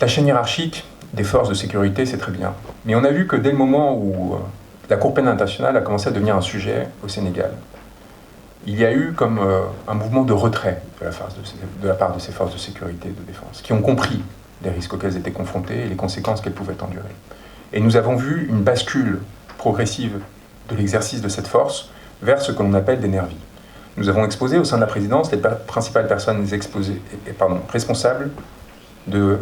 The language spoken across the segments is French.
La chaîne hiérarchique des forces de sécurité, c'est très bien. Mais on a vu que dès le moment où la Cour pénale internationale a commencé à devenir un sujet au Sénégal, il y a eu comme un mouvement de retrait de la part de ces forces de sécurité et de défense, qui ont compris les risques auxquels elles étaient confrontées et les conséquences qu'elles pouvaient endurer. Et nous avons vu une bascule progressive de l'exercice de cette force vers ce que l'on appelle des nervis. Nous avons exposé au sein de la présidence les principales personnes responsables de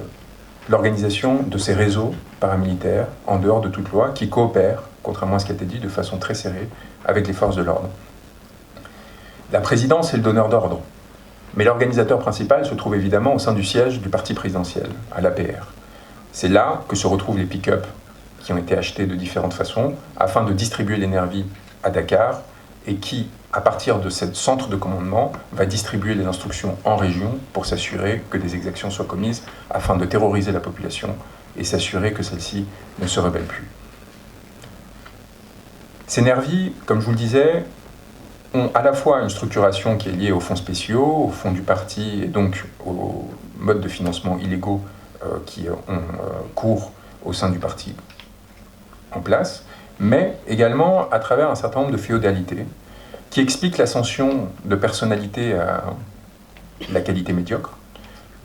l'organisation de ces réseaux paramilitaires en dehors de toute loi qui coopèrent, contrairement à ce qui a été dit, de façon très serrée avec les forces de l'ordre. La présidence est le donneur d'ordre, mais l'organisateur principal se trouve évidemment au sein du siège du parti présidentiel, à l'APR. C'est là que se retrouvent les pick-up qui ont été achetés de différentes façons afin de distribuer les nervis à Dakar et qui, à partir de ce centre de commandement, va distribuer les instructions en région pour s'assurer que des exactions soient commises afin de terroriser la population et s'assurer que celle-ci ne se rebelle plus. Ces nervis, comme je vous le disais, ont à la fois une structuration qui est liée aux fonds spéciaux, aux fonds du parti et donc aux modes de financement illégaux qui ont cours au sein du parti en place, mais également à travers un certain nombre de féodalités qui expliquent l'ascension de personnalités à la qualité médiocre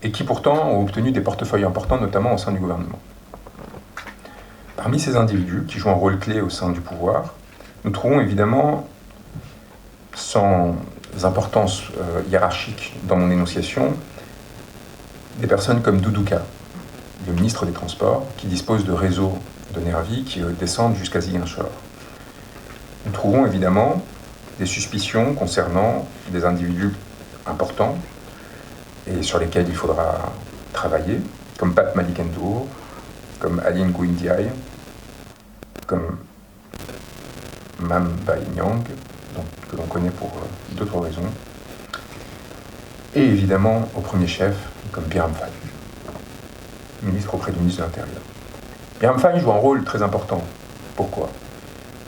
et qui pourtant ont obtenu des portefeuilles importants, notamment au sein du gouvernement. Parmi ces individus qui jouent un rôle clé au sein du pouvoir, nous trouvons évidemment, sans importance hiérarchique dans mon énonciation, des personnes comme Doudouka, le ministre des Transports, qui dispose de réseaux de nervis qui descendent jusqu'à Ziguinchor. Nous trouvons évidemment des suspicions concernant des individus importants et sur lesquels il faudra travailler, comme Pape Malick Ndour, comme Aline Ngouille Ndiaye, comme Mame Mbaye Niang, que l'on connaît pour d'autres raisons, et évidemment, au premier chef, comme Birame Faye, ministre auprès du ministre de l'Intérieur. Birame Faye joue un rôle très important. Pourquoi ?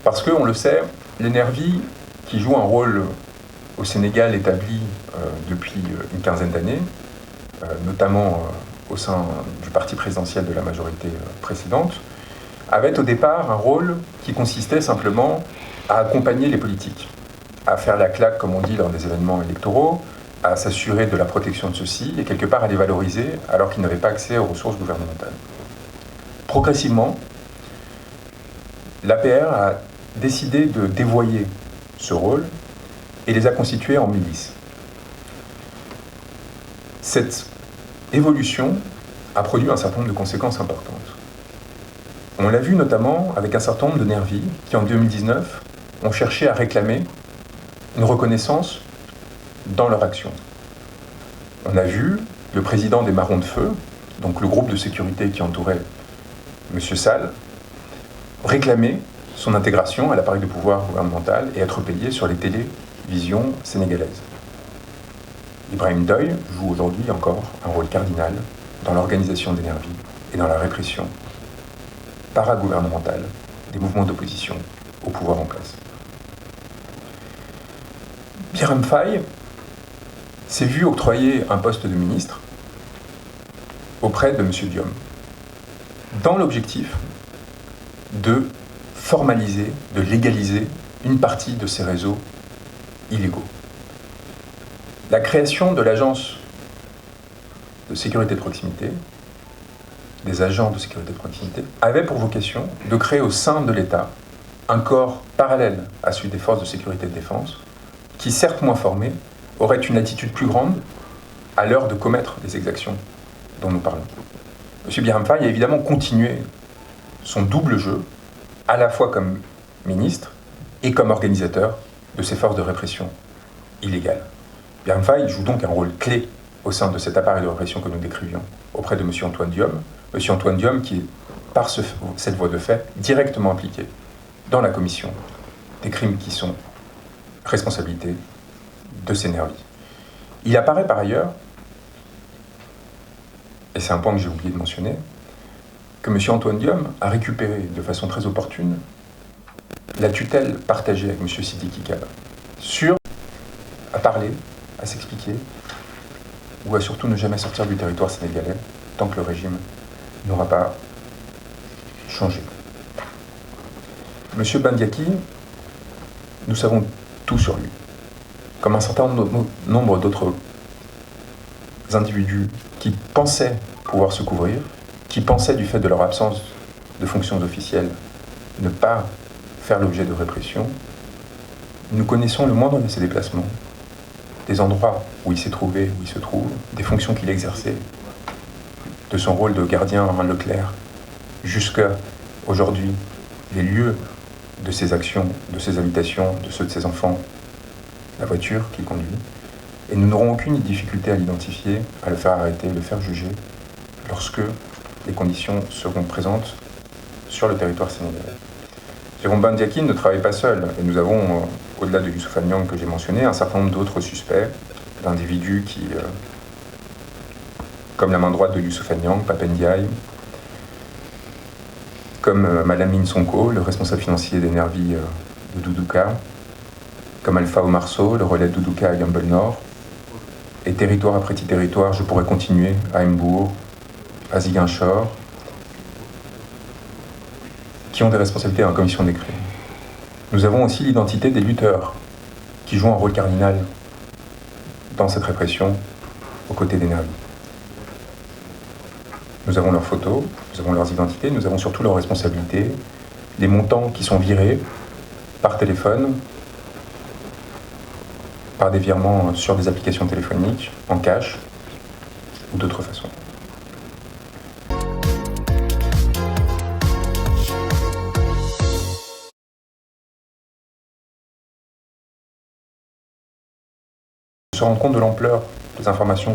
Parce que, on le sait, les nervis, qui jouent un rôle au Sénégal établi depuis une quinzaine d'années, notamment au sein du parti présidentiel de la majorité précédente, avaient au départ un rôle qui consistait simplement à accompagner les politiques, à faire la claque, comme on dit, lors des événements électoraux, à s'assurer de la protection de ceux-ci et quelque part à les valoriser alors qu'ils n'avaient pas accès aux ressources gouvernementales. Progressivement, l'APR a décidé de dévoyer ce rôle et les a constitués en milices. Cette évolution a produit un certain nombre de conséquences importantes. On l'a vu notamment avec un certain nombre de nervis qui, en 2019, ont cherché à réclamer une reconnaissance dans leur action. On a vu le président des Marrons de Feu, donc le groupe de sécurité qui entourait M. Sall, réclamer son intégration à l'appareil de pouvoir gouvernemental et être payé sur les télévisions sénégalaises. Ibrahim Doye joue aujourd'hui encore un rôle cardinal dans l'organisation des nervis et dans la répression paragouvernementale des mouvements d'opposition au pouvoir en place. Birame Faye s'est vu octroyer un poste de ministre auprès de M. Diom, dans l'objectif de formaliser, de légaliser une partie de ces réseaux illégaux. La création de l'agence de sécurité de proximité, des agents de sécurité de proximité, avait pour vocation de créer au sein de l'État un corps parallèle à celui des forces de sécurité et de défense, qui, certes moins formés, aurait une attitude plus grande à l'heure de commettre les exactions dont nous parlons. M. Birame Faye a évidemment continué son double jeu, à la fois comme ministre et comme organisateur de ces forces de répression illégales. Birame Faye joue donc un rôle clé au sein de cet appareil de répression que nous décrivions auprès de M. Antoine Diome. M. Antoine Diome qui est, par cette voie de fait, directement impliqué dans la commission des crimes qui sont responsabilité de ces nervis. Il apparaît par ailleurs, et c'est un point que j'ai oublié de mentionner, que M. Antoine Diome a récupéré de façon très opportune la tutelle partagée avec M. Sidiki Kaba à parler, à s'expliquer, ou à surtout ne jamais sortir du territoire sénégalais tant que le régime n'aura pas changé. Monsieur Bandiaki, nous savons tout sur lui. Comme un certain nombre d'autres individus qui pensaient pouvoir se couvrir, qui pensaient du fait de leur absence de fonctions officielles ne pas faire l'objet de répression, nous connaissons le moindre de ses déplacements, des endroits où il s'est trouvé, où il se trouve, des fonctions qu'il exerçait, de son rôle de gardien à Leclerc, jusqu'à aujourd'hui, les lieux de ses actions, de ses habitations, de ceux de ses enfants, la voiture qu'il conduit. Et nous n'aurons aucune difficulté à l'identifier, à le faire arrêter, à le faire juger, lorsque les conditions seront présentes sur le territoire sénégalais. Jérôme Bandiaki ne travaille pas seul, et nous avons, au-delà de Youssoupha Niang que j'ai mentionné, un certain nombre d'autres suspects, d'individus qui, comme la main droite de Youssoupha Niang, Pape Ndiaye, comme Malamine Sonko, le responsable financier d'Enervi de Doudouka, comme Alpha Omar Sow, le relais de Doudouka à Yambol Nord, et territoire après territoire, je pourrais continuer, à Mbour, à Ziguinchor, qui ont des responsabilités en commission des crimes. Nous avons aussi l'identité des lutteurs, qui jouent un rôle cardinal dans cette répression, aux côtés d'Enervi. Nous avons leurs photos, nous avons leurs identités, nous avons surtout leurs responsabilités, les montants qui sont virés par téléphone, par des virements sur des applications téléphoniques, en cash, ou d'autres façons. Se rendre compte de l'ampleur des informations